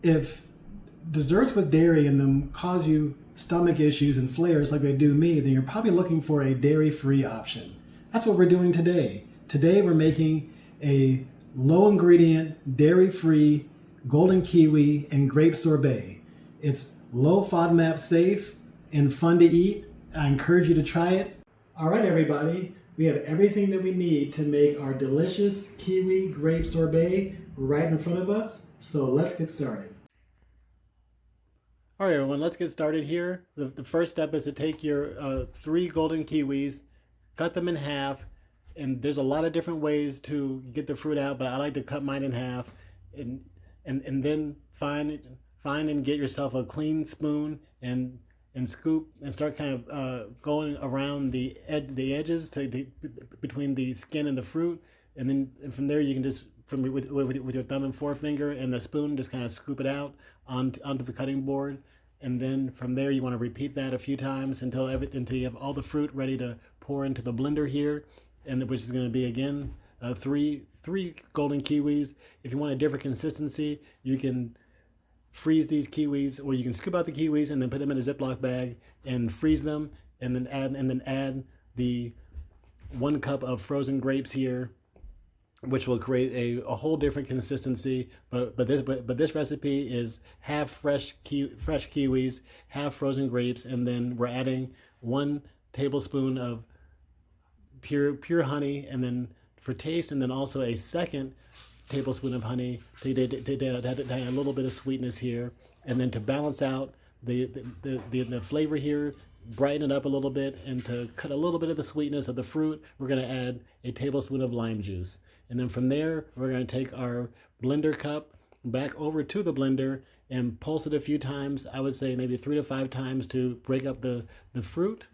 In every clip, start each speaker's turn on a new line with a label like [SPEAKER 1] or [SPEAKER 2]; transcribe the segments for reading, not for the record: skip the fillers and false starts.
[SPEAKER 1] if desserts with dairy in them cause you stomach issues and flares like they do me, then you're probably looking for a dairy-free option. That's what we're doing today. Today we're making a low ingredient, dairy-free golden kiwi and grape sorbet. It's low FODMAP safe and fun to eat. I encourage you to try it. All right, everybody, we have everything that we need to make our delicious kiwi grape sorbet right in front of us. So let's get started. All right, everyone, let's get started here. The first step is to take your 3 golden kiwis, cut them in half, and there's a lot of different ways to get the fruit out, but I like to cut mine in half, and then find and get yourself a clean spoon and scoop and start kind of going around the edges between the skin and the fruit, and from there you can just with your thumb and forefinger and the spoon just kind of scoop it out onto the cutting board, and then from there you want to repeat that a few times until you have all the fruit ready to pour into the blender here, and which is going to be again three golden kiwis. If you want a different consistency, you can freeze these kiwis, or you can scoop out the kiwis and then put them in a Ziploc bag and freeze them, and then add the 1 cup of frozen grapes here, which will create a whole different consistency. But this recipe is half fresh kiwis, half frozen grapes, and then we're adding 1 tablespoon of pure honey, and then for taste, and then also a second tablespoon of honey to add a little bit of sweetness here, and then to balance out the flavor here, brighten it up a little bit, and to cut a little bit of the sweetness of the fruit, we're going to add a tablespoon of lime juice. And then from there, we're going to take our blender cup back over to the blender and pulse it a few times. I would say maybe 3 to 5 times to break up the fruit.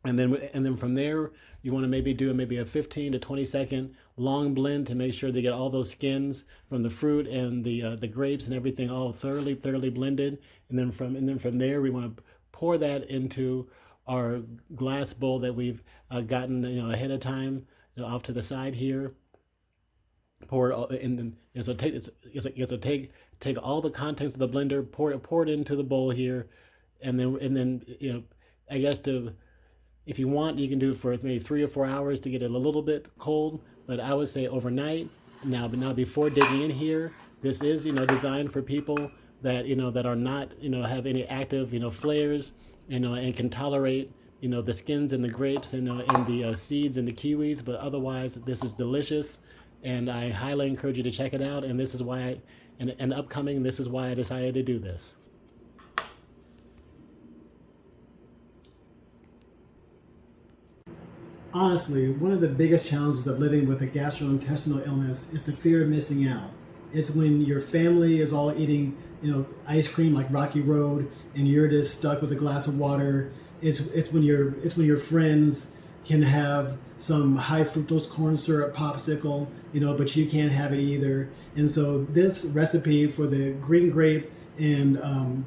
[SPEAKER 1] And then from there, you want to maybe do a 15 to 20 second long blend to make sure they get all those skins from the fruit and the grapes and everything all thoroughly blended. And then from there, we want to pour that into our glass bowl that we've gotten ahead of time off to the side here. Pour it all, and then so take all the contents of the blender, pour it into the bowl here, and then I guess if you want, you can do it for maybe 3 or 4 hours to get it a little bit cold, but I would say overnight. Now before digging in here, this is designed for people that that are not have any active flares, and can tolerate the skins and the grapes and the seeds and the kiwis. But otherwise, this is delicious, and I highly encourage you to check it out. And this is why this is why I decided to do this. Honestly, one of the biggest challenges of living with a gastrointestinal illness is the fear of missing out. It's when your family is all eating, ice cream like Rocky Road, and you're just stuck with a glass of water. It's when your friends can have some high fructose corn syrup popsicle, but you can't have it either. And so this recipe for the green grape and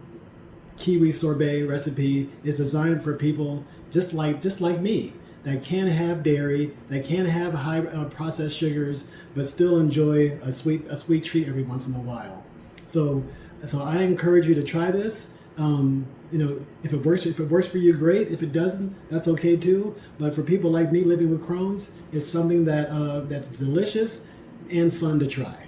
[SPEAKER 1] kiwi sorbet recipe is designed for people just like me, that can have dairy, that can have high processed sugars, but still enjoy a sweet treat every once in a while. So I encourage you to try this. If it works for you, great. If it doesn't, that's okay too. But for people like me living with Crohn's, it's something that's delicious and fun to try.